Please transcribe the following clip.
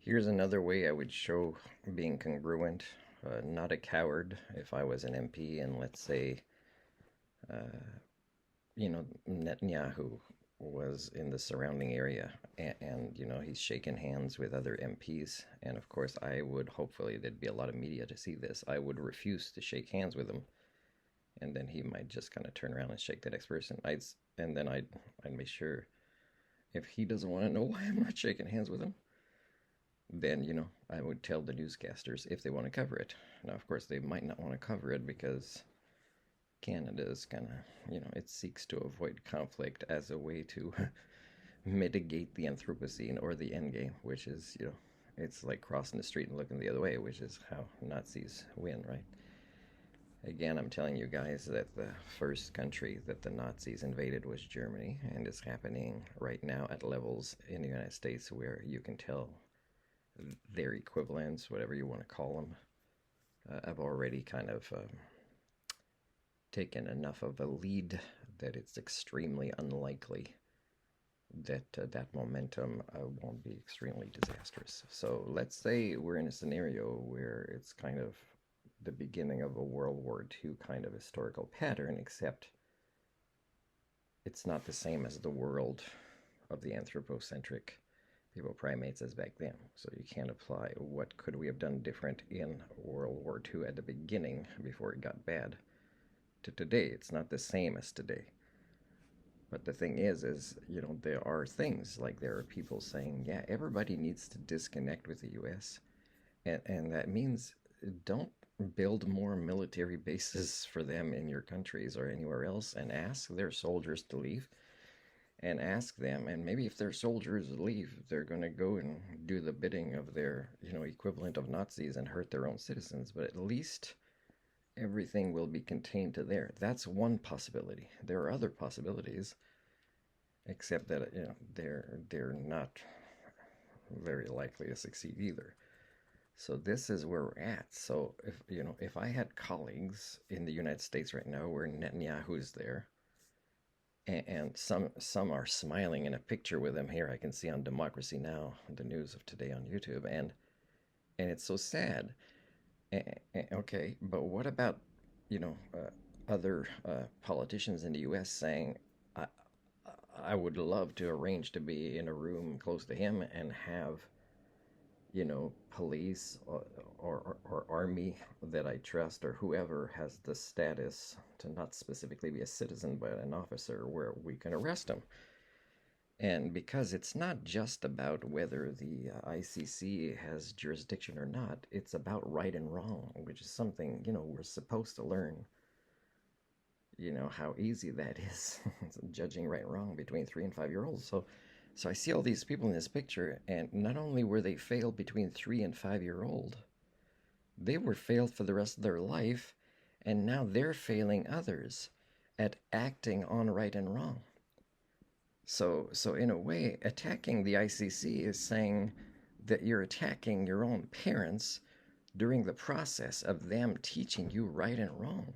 Here's another way I would show being congruent, not a coward. If I was an MP and let's say, uh, Netanyahu was in the surrounding area and he's shaking hands with other MPs. And of course, I would hopefully there'd be a lot of media to see this. I would refuse to shake hands with him. And then he might just kind of turn around and shake the next person. I'd make sure if he doesn't want to know why I'm not shaking hands with him, then I would tell the newscasters if they want to cover it. Now, of course, they might not want to cover it because Canada is kind of it seeks to avoid conflict as a way to mitigate the Anthropocene or the Endgame, which is it's like crossing the street and looking the other way, which is how Nazis win, right? Again, I'm telling you guys that the first country that the Nazis invaded was Germany, and it's happening right now at levels in the United States where you can tell their equivalents, whatever you want to call them, have already kind of taken enough of a lead that it's extremely unlikely that that momentum won't be extremely disastrous. So let's say we're in a scenario where it's kind of the beginning of a World War II kind of historical pattern, except it's not the same as the world of the anthropocentric people primates as back then. So you can't apply what could we have done different in World War II at the beginning before it got bad to today. It's not the same as today. But the thing is there are things like there are people saying, yeah, everybody needs to disconnect with the U.S. And that means don't build more military bases for them in your countries or anywhere else and ask their soldiers to leave and ask them. And maybe if their soldiers leave, they're going to go and do the bidding of their, equivalent of Nazis and hurt their own citizens. But at least everything will be contained to there. That's one possibility. There are other possibilities, except that they're not very likely to succeed either. So this is where we're at. So if I had colleagues in the United States right now where Netanyahu's there, and some are smiling in a picture with him here, I can see on Democracy Now, the news of today on YouTube, and it's so sad. Okay, but what about other politicians in the U.S. saying, I would love to arrange to be in a room close to him and have police or army that I trust or whoever has the status to not specifically be a citizen but an officer where we can arrest him. And because it's not just about whether the ICC has jurisdiction or not, it's about right and wrong, which is something, we're supposed to learn, how easy that is, judging right and wrong between 3 and 5-year-olds. So I see all these people in this picture, and not only were they failed between 3 and 5-year-old, they were failed for the rest of their life, and now they're failing others at acting on right and wrong. So in a way, attacking the ICC is saying that you're attacking your own parents during the process of them teaching you right and wrong.